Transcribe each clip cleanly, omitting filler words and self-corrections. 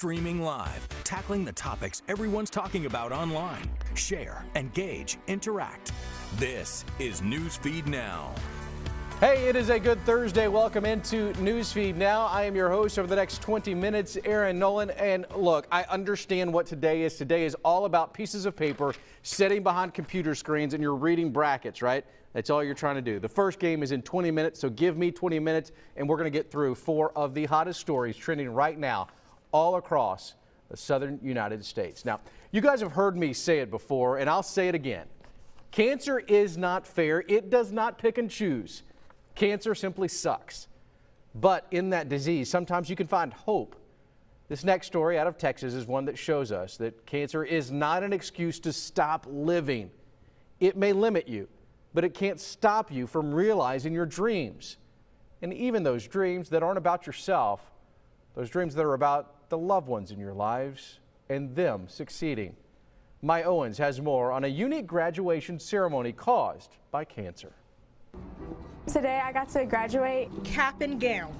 streaming live, tackling the topics everyone's talking about online. Share, engage, interact. This is Newsfeed Now. Hey, it is a good Thursday. Welcome into Newsfeed Now. I am your host over the next 20 minutes, Aaron Nolan. And look, I understand what today is. Today is all about pieces of paper sitting behind computer screens and you're reading brackets, right? That's all you're trying to do. The first game is in 20 minutes, so give me 20 minutes and we're going to get through 4 of the hottest stories trending right now all across the southern United States. Now, you guys have heard me say it before, and I'll say it again. Cancer is not fair. It does not pick and choose. Cancer simply sucks. But in that disease, sometimes you can find hope. This next story out of Texas is one that shows us that cancer is not an excuse to stop living. It may limit you, but it can't stop you from realizing your dreams. And even those dreams that aren't about yourself, those dreams that are about the loved ones in your lives and them succeeding. My Owens has more on a unique graduation ceremony caused by cancer. Today I got to graduate. Cap and gown,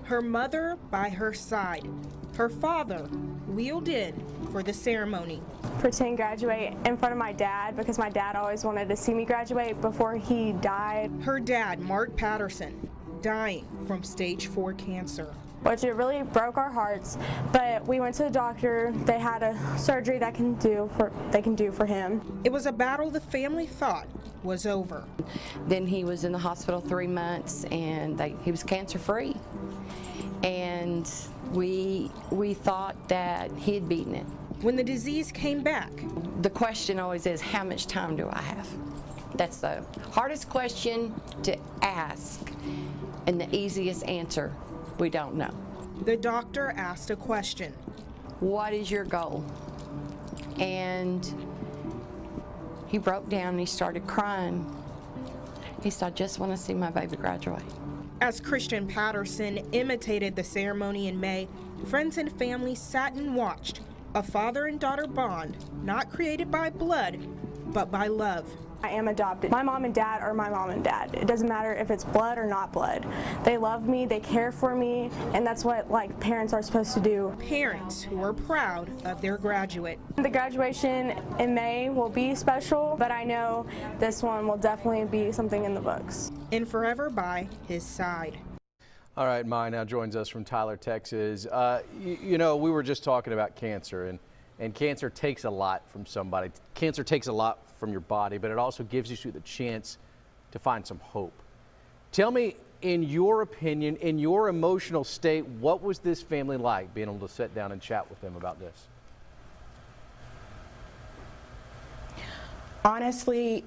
her mother by her side, her father wheeled in for the ceremony. Pretend graduate in front of my dad because my dad always wanted to see me graduate before he died. Her dad, Mark Patterson, dying from stage 4 cancer. Which it really broke our hearts, but we went to the doctor. They had a surgery that they can do for him. It was a battle the family thought was over. Then he was in the hospital 3 months and he was cancer free. And we thought that he had beaten it. When the disease came back, the question always is, how much time do I have? That's the hardest question to ask and the easiest answer. We don't know. The doctor asked a question. What is your goal? And he broke down and he started crying. He said, I just want to see my baby graduate. As Christian Patterson imitated the ceremony in May, friends and family sat and watched a father and daughter bond, not created by blood, but by love. I am adopted. My mom and dad are my mom and dad. It doesn't matter if it's blood or not blood. They love me, they care for me, and that's what parents are supposed to do. Parents who are proud of their graduate. The graduation in May will be special, but I know this one will definitely be something in the books. And forever by his side. All right, Mai now joins us from Tyler, Texas. You know, we were just talking about cancer, and cancer takes a lot from somebody. Cancer takes a lot from your body, but it also gives you the chance to find some hope. Tell me, in your opinion, in your emotional state, what was this family like, being able to sit down and chat with them about this? Honestly,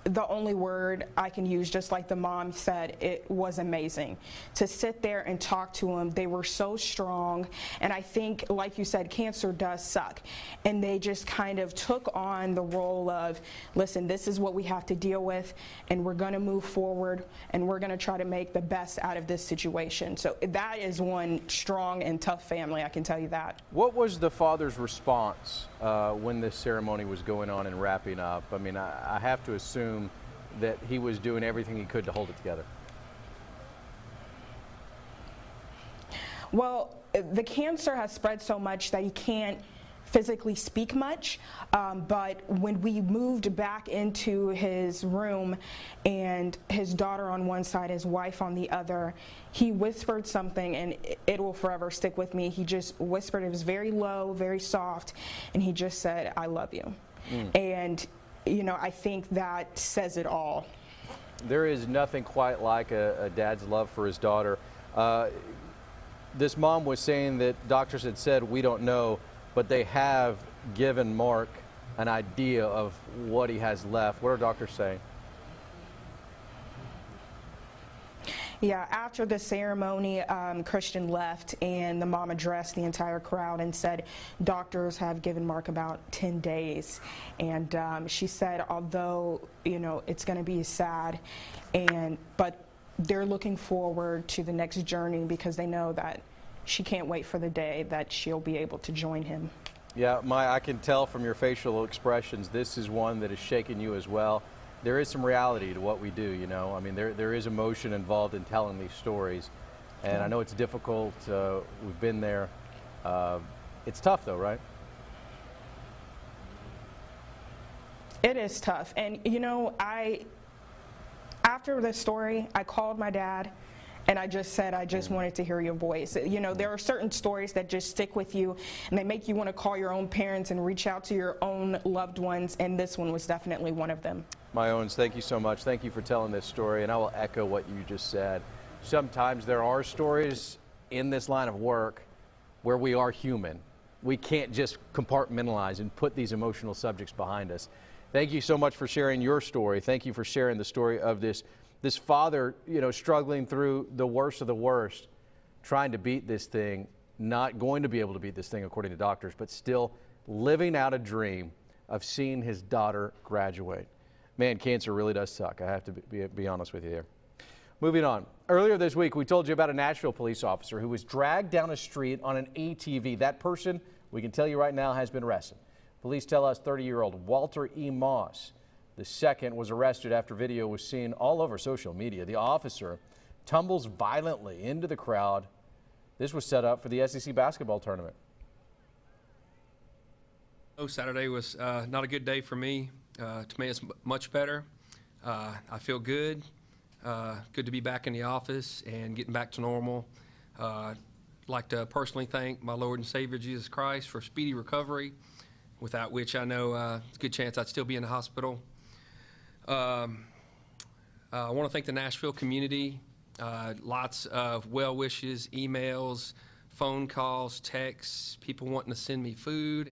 the only word I can use, just like the mom said, it was amazing to sit there and talk to them. They were so strong, and I think, like you said, cancer does suck, and they just kind of took on the role of, listen, this is what we have to deal with, and we're going to move forward, and we're going to try to make the best out of this situation. So that is one strong and tough family, I can tell you that. What was the father's response when this ceremony was going on and wrapping up? I mean, I have to assume that he was doing everything he could to hold it together. Well, the cancer has spread so much that he can't physically speak much, but when we moved back into his room and his daughter on one side, his wife on the other, he whispered something, and it will forever stick with me. He just whispered, it was very low, very soft, and he just said, I love you. And you know, I think that says it all. There is nothing quite like a dad's love for his daughter. This mom was saying that doctors had said, we don't know, but they have given Mark an idea of what he has left. What are doctors saying? Yeah, after the ceremony, Christian left, and the mom addressed the entire crowd and said doctors have given Mark about 10 days. And she said, although, you know, it's going to be sad, but they're looking forward to the next journey because they know that she can't wait for the day that she'll be able to join him. Yeah, I can tell from your facial expressions, this is one that has shaken you as well. There is some reality to what we do, you know. I mean, there is emotion involved in telling these stories. And I know it's difficult. We've been there. It's tough though, right? It is tough. And you know, after the story, I called my dad and I just said, I just wanted to hear your voice. You know, there are certain stories that just stick with you and they make you want to call your own parents and reach out to your own loved ones, and this one was definitely one of them. My Owens, thank you so much. Thank you for telling this story, and I will echo what you just said. Sometimes there are stories in this line of work where we are human. We can't just compartmentalize and put these emotional subjects behind us. Thank you so much for sharing your story. Thank you for sharing the story of this father, you know, struggling through the worst of the worst, trying to beat this thing, not going to be able to beat this thing according to doctors, but still living out a dream of seeing his daughter graduate. Man, cancer really does suck. I have to be honest with you there. Moving on. Earlier this week, we told you about a Nashville police officer who was dragged down a street on an ATV. That person, we can tell you right now, has been arrested. Police tell us 30-year-old Walter E. Moss the second was arrested after video was seen all over social media. The officer tumbles violently into the crowd. This was set up for the SEC basketball tournament. Saturday was not a good day for me. To me, it's much better. I feel good. Good to be back in the office and getting back to normal. I'd like to personally thank my Lord and Savior Jesus Christ for speedy recovery, without which I know it's a good chance I'd still be in the hospital. I want to thank the Nashville community. Lots of well wishes, emails, phone calls, texts, people wanting to send me food.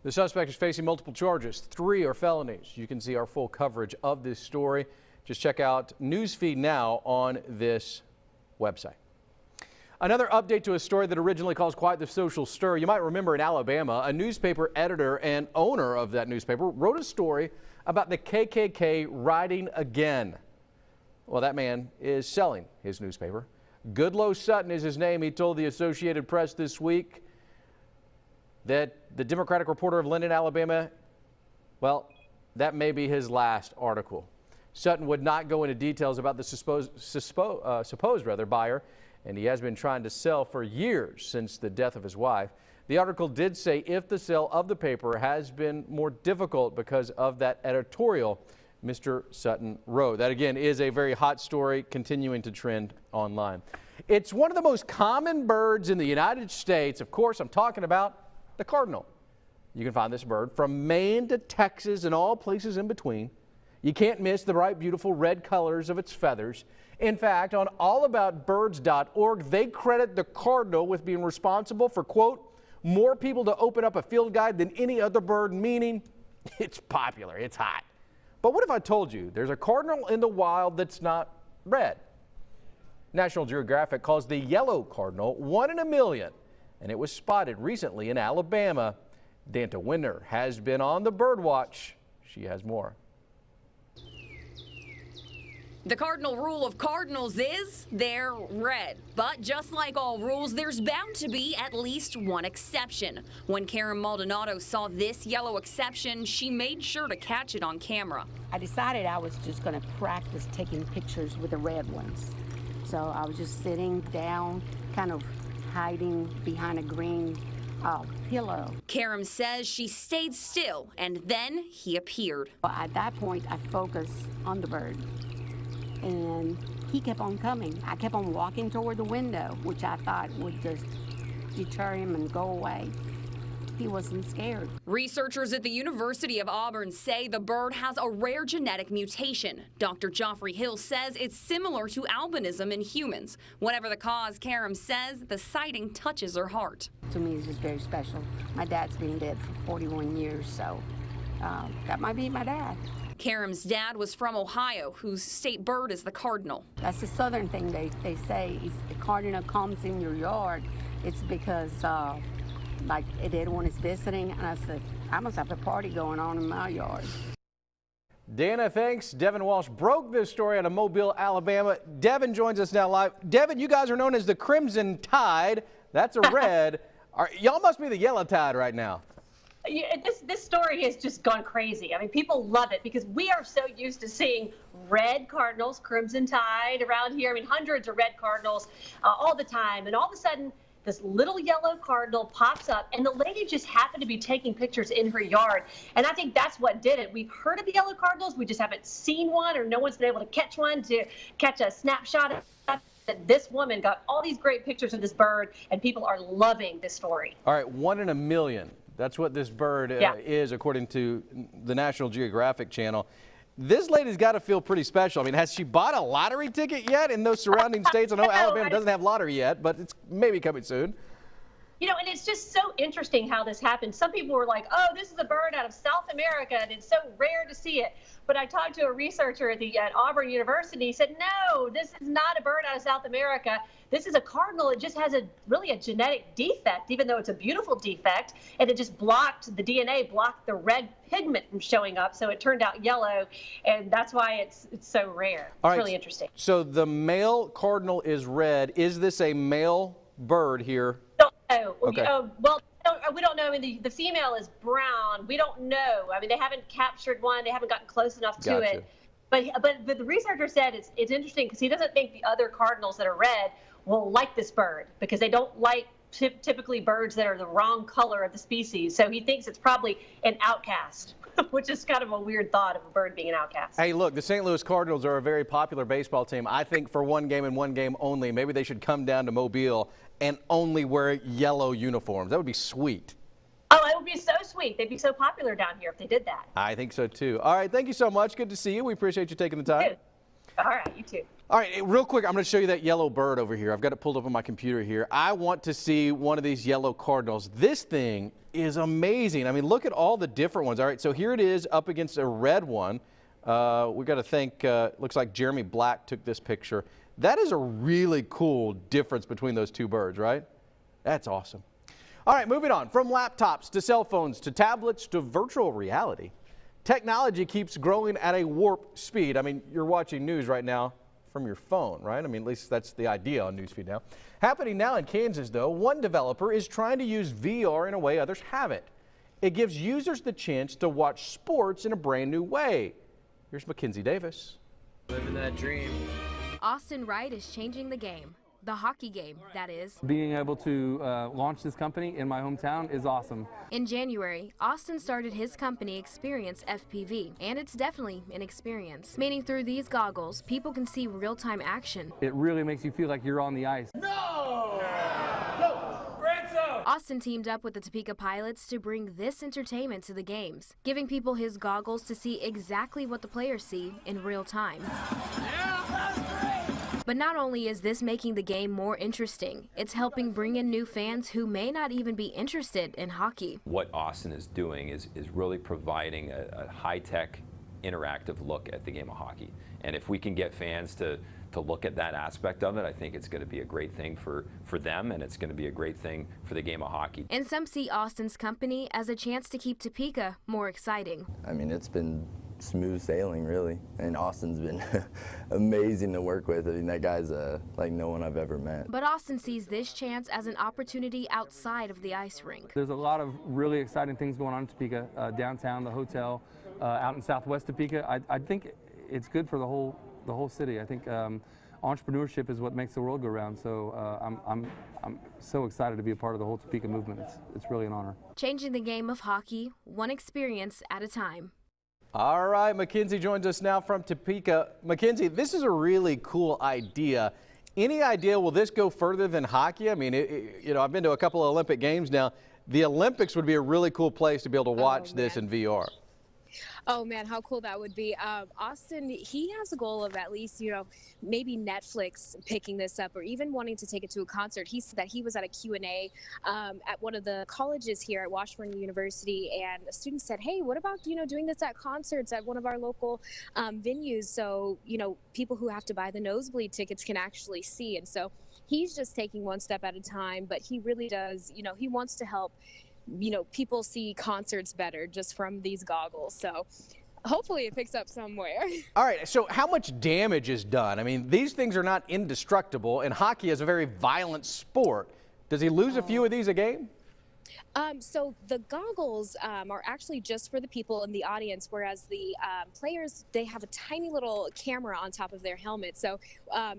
The suspect is facing multiple charges. 3 are felonies. You can see our full coverage of this story. Just check out Newsfeed Now on this website. Another update to a story that originally caused quite the social stir. You might remember in Alabama, a newspaper editor and owner of that newspaper wrote a story about the KKK riding again. Well, that man is selling his newspaper. Goodloe Sutton is his name. He told the Associated Press this week that the Democratic Reporter of Linden, Alabama, well, that may be his last article. Sutton would not go into details about the supposed buyer, and he has been trying to sell for years since the death of his wife. The article did say if the sale of the paper has been more difficult because of that editorial Mr. Sutton wrote. That again is a very hot story continuing to trend online. It's one of the most common birds in the United States. Of course, I'm talking about the cardinal. You can find this bird from Maine to Texas and all places in between. You can't miss the bright, beautiful red colors of its feathers. In fact, on allaboutbirds.org, they credit the cardinal with being responsible for, quote, more people to open up a field guide than any other bird, meaning it's popular, it's hot. But what if I told you there's a cardinal in the wild that's not red? National Geographic calls the yellow cardinal 1 in a million, and it was spotted recently in Alabama. Danta Winner has been on the bird watch. She has more. The cardinal rule of cardinals is they're red. But just like all rules, there's bound to be at least one exception. When Karen Maldonado saw this yellow exception, she made sure to catch it on camera. I decided I was just going to practice taking pictures with the red ones. So I was just sitting down, kind of hiding behind a green pillow. Karen says she stayed still, and then he appeared. At that point, I focused on the bird. And he kept on coming. I kept on walking toward the window, which I thought would just deter him and go away. He wasn't scared. Researchers at the University of Auburn say the bird has a rare genetic mutation. Dr. Joffrey Hill says it's similar to albinism in humans. Whatever the cause, Karen says the sighting touches her heart. To me, it's just very special. My dad's been dead for 41 years, so that might be my dad. Karen's dad was from Ohio, whose state bird is the cardinal. That's the southern thing they say. Is the cardinal comes in your yard, it's because like it did when it's visiting. And I said, I must have a party going on in my yard. Dana, thanks. Devin Walsh broke this story out of Mobile, Alabama. Devin joins us now live. Devin, you guys are known as the Crimson Tide. That's a red. Y'all must be the Yellow Tide right now. Yeah, this story has just gone crazy. I mean, people love it because we are so used to seeing red Cardinals, Crimson Tide around here. I mean, hundreds of red Cardinals all the time. And all of a sudden, this little yellow cardinal pops up, and the lady just happened to be taking pictures in her yard. And I think that's what did it. We've heard of the yellow cardinals. We just haven't seen one, or no one's been able to catch one to catch a snapshot of that. This woman got all these great pictures of this bird, and people are loving this story. All right, 1 in a million. That's what this bird is, according to the National Geographic Channel. This lady's got to feel pretty special. I mean, has she bought a lottery ticket yet in those surrounding states? I know Alabama doesn't have lottery yet, but it's maybe coming soon. You know, and it's just so interesting how this happened. Some people were like, oh, this is a bird out of South America, and it's so rare to see it. But I talked to a researcher at Auburn University. He said, no, this is not a bird out of South America. This is a cardinal. It just has really a genetic defect, even though it's a beautiful defect. And it just blocked, the DNA blocked the red pigment from showing up. So it turned out yellow. And that's why it's so rare. It's really interesting. So the male cardinal is red. Is this a male bird here? No. Okay. Well, we don't know. I mean, the female is brown. We don't know. I mean, they haven't captured one. They haven't gotten close enough to it. But the researcher said it's interesting because he doesn't think the other cardinals that are red will like this bird because they don't like typically birds that are the wrong color of the species. So he thinks it's probably an outcast, which is kind of a weird thought of a bird being an outcast. Hey, look, the St. Louis Cardinals are a very popular baseball team. I think for one game and one game only, maybe they should come down to Mobile and only wear yellow uniforms. That would be sweet. Oh, it would be so sweet. They'd be so popular down here if they did that. I think so, too. All right, thank you so much. Good to see you. We appreciate you taking the time. All right, you too. All right, real quick, I'm going to show you that yellow bird over here. I've got it pulled up on my computer here. I want to see one of these yellow cardinals. This thing is amazing. I mean, look at all the different ones. All right, so here it is up against a red one. We've got to think, looks like Jeremy Black took this picture. That is a really cool difference between those two birds, right? That's awesome. All right, moving on. From laptops to cell phones to tablets to virtual reality, technology keeps growing at a warp speed. I mean, you're watching news right now from your phone, right? I mean, at least that's the idea on Newsfeed Now. Happening now in Kansas, though, one developer is trying to use VR in a way others haven't. It gives users the chance to watch sports in a brand new way. Here's Mackenzie Davis. Living that dream. Austin Wright is changing the game. The hockey game, that is. Being able to launch this company in my hometown is awesome. In January, Austin started his company Experience FPV, and it's definitely an experience. Meaning through these goggles, people can see real-time action. It really makes you feel like you're on the ice. No! Austin teamed up with the Topeka Pilots to bring this entertainment to the games, giving people his goggles to see exactly what the players see in real time. Yeah, that's great! But not only is this making the game more interesting, it's helping bring in new fans who may not even be interested in hockey. What Austin is doing is really providing a high-tech, interactive look at the game of hockey. And if we can get fans to look at that aspect of it, I think it's going to be a great thing for them, and it's going to be a great thing for the game of hockey. And some see Austin's company as a chance to keep Topeka more exciting. I mean, it's been smooth sailing, really, and Austin's been amazing to work with. I mean, that guy's like no one I've ever met. But Austin sees this chance as an opportunity outside of the ice rink. There's a lot of really exciting things going on in Topeka, downtown, the hotel, out in southwest Topeka. I think it's good for the whole city. I think entrepreneurship is what makes the world go round. So I'm so excited to be a part of the whole Topeka movement. It's really an honor. Changing the game of hockey, one experience at a time. All right, Mackenzie joins us now from Topeka. Mackenzie, this is a really cool idea. Any idea, will this go further than hockey? I mean, you know, I've been to a couple of Olympic games now. The Olympics would be a really cool place to be able to watch this in VR. Oh man, how cool that would be. Austin, he has a goal of at least, you know, maybe Netflix picking this up or even wanting to take it to a concert. He said that he was at a Q&A at one of the colleges here at Washburn University, and a student said, hey, what about, you know, doing this at concerts at one of our local venues, so, you know, people who have to buy the nosebleed tickets can actually see. And so he's just taking one step at a time, but he really does, you know, he wants to help, you know, people see concerts better just from these goggles. So hopefully it picks up somewhere. All right, so how much damage is done? I mean, these things are not indestructible, and hockey is a very violent sport. Does he lose a few of these a game? So the goggles are actually just for the people in the audience, whereas the players, they have a tiny little camera on top of their helmet. So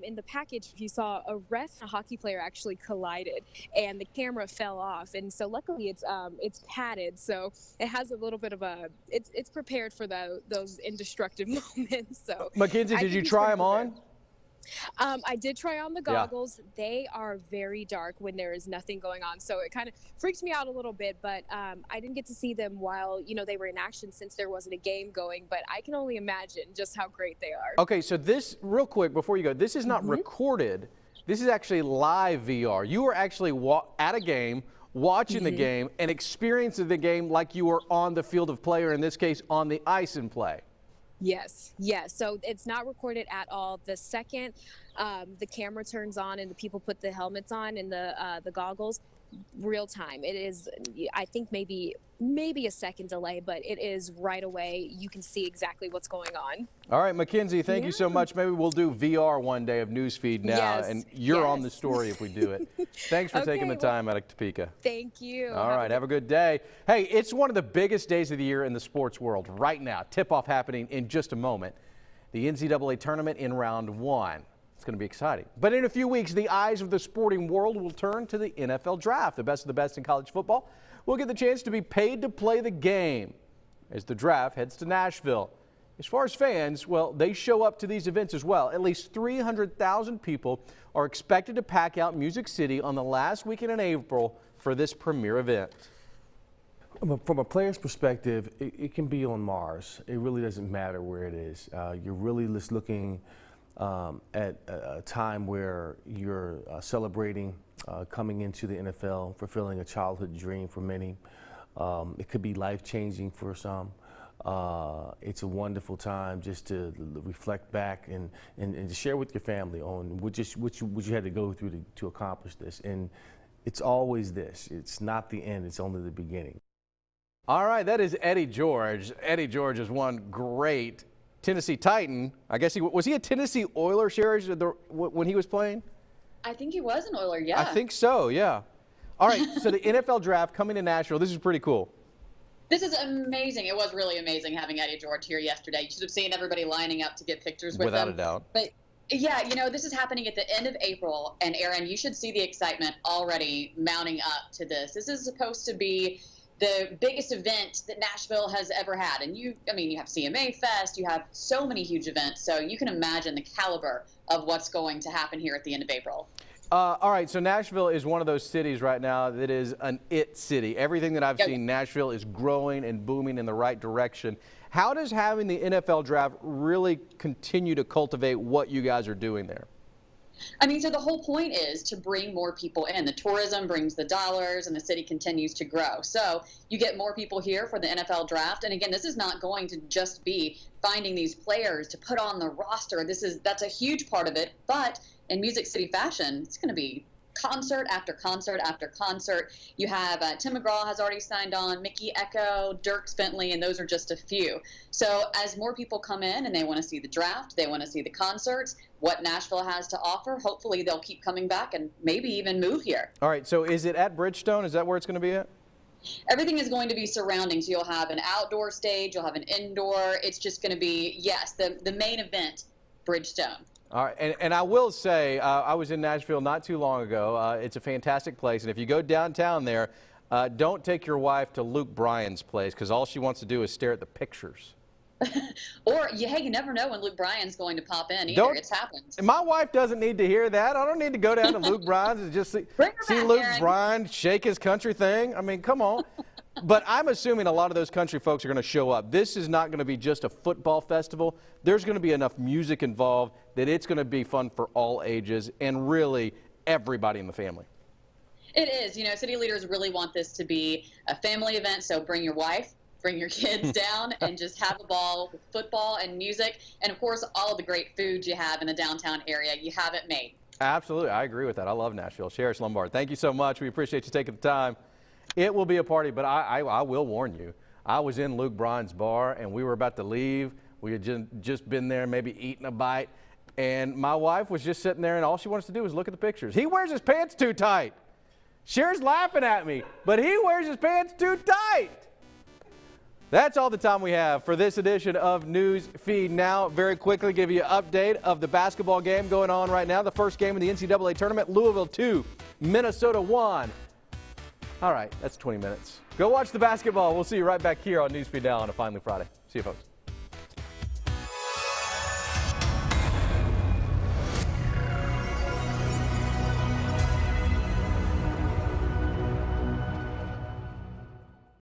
in the package, if you saw, a ref and a hockey player actually collided, and the camera fell off. And so luckily it's padded, so it has a little bit of a, it's prepared for those indestructive moments. So Mackenzie, did you try them on? I did try on the goggles. Yeah. They are very dark when there is nothing going on, so it kind of freaks me out a little bit, but I didn't get to see them while, you know, they were in action since there wasn't a game going, but I can only imagine just how great they are. Okay, so this, real quick before you go, this is not recorded. This is actually live VR. You were actually at a game, watching the game, and experiencing the game like you were on the field of play, or in this case, on the ice in play. Yes. So it's not recorded at all. The second the camera turns on and the people put the helmets on and the goggles, real time. It is, I think maybe a second delay, but it is right away. You can see exactly what's going on. All right, Mackenzie, thank you so much. Maybe we'll do VR one day of Newsfeed Now, and you're on the story if we do it. Thanks for taking the time out of Topeka. Thank you. All right, have a good day. Hey, it's one of the biggest days of the year in the sports world right now. Tip-off happening in just a moment. The NCAA tournament in round 1. It's going to be exciting. But in a few weeks, the eyes of the sporting world will turn to the NFL draft. The best of the best in college football will get the chance to be paid to play the game as the draft heads to Nashville. As far as fans, well, they show up to these events as well. At least 300,000 people are expected to pack out Music City on the last weekend in April for this premier event. From a player's perspective, it can be on Mars. It really doesn't matter where it is. You're really just looking at a time where you're celebrating coming into the NFL, fulfilling a childhood dream for many. It could be life-changing for some. It's a wonderful time just to reflect back and to share with your family on what you had to go through to accomplish this. And it's always this. It's not the end. It's only the beginning. All right, that is Eddie George. Eddie George is one great Tennessee Titan. I guess was he a Tennessee Oiler, Sherry, when he was playing? I think he was an Oiler, yeah. I think so, yeah. All right, so the NFL draft coming to Nashville. This is pretty cool. This is amazing. It was really amazing having Eddie George here yesterday. You should have seen everybody lining up to get pictures with him. Without a doubt. But yeah, you know, this is happening at the end of April, and Aaron, you should see the excitement already mounting up to this. This is supposed to be the biggest event that Nashville has ever had. And you have CMA Fest, you have so many huge events, so you can imagine the caliber of what's going to happen here at the end of April. All right, so Nashville is one of those cities right now that is an it city. Everything that I've seen, Nashville is growing and booming in the right direction. How does having the NFL draft really continue to cultivate what you guys are doing there? I mean, so the whole point is to bring more people in. The tourism brings the dollars, and the city continues to grow. So you get more people here for the NFL draft. And again, this is not going to just be finding these players to put on the roster. That's a huge part of it. But in Music City fashion, it's going to be concert after concert after concert. You have Tim McGraw has already signed on, Mickey Echo, Dierks Bentley, and those are just a few. So as more people come in and they want to see the draft, they want to see the concerts, what Nashville has to offer, hopefully they'll keep coming back and maybe even move here. All right, so is it at Bridgestone? Is that where it's going to be at? Everything is going to be surrounding. So you'll have an outdoor stage, you'll have an indoor. It's just going to be, yes, the main event, Bridgestone. All right, and I will say, I was in Nashville not too long ago. It's a fantastic place, and if you go downtown there, don't take your wife to Luke Bryan's place, because all she wants to do is stare at the pictures. Or, hey, you never know when Luke Bryan's going to pop in either. It's happened. My wife doesn't need to hear that. I don't need to go down to Luke Bryan's and just see Luke Bryan shake his country thing. I mean, come on. But I'm assuming a lot of those country folks are going to show up. This is not going to be just a football festival. There's going to be enough music involved that it's going to be fun for all ages and really everybody in the family. It is. You know, city leaders really want this to be a family event, so bring your wife, bring your kids down, and just have a ball with football and music. And, of course, all of the great food you have in the downtown area. You have it made. Absolutely. I agree with that. I love Nashville. Sheriff Lombard, thank you so much. We appreciate you taking the time. It will be a party, but I will warn you. I was in Luke Bryan's bar, and we were about to leave. We had just been there, maybe eating a bite, and my wife was just sitting there, and all she wants to do is look at the pictures. He wears his pants too tight. Cher's laughing at me, but he wears his pants too tight. That's all the time we have for this edition of News Feed Now. Very quickly give you an update of the basketball game going on right now. The first game of the NCAA tournament, Louisville 2, Minnesota 1. All right, that's 20 minutes. Go watch the basketball. We'll see you right back here on News Feed Now on a Finally Friday. See you, folks.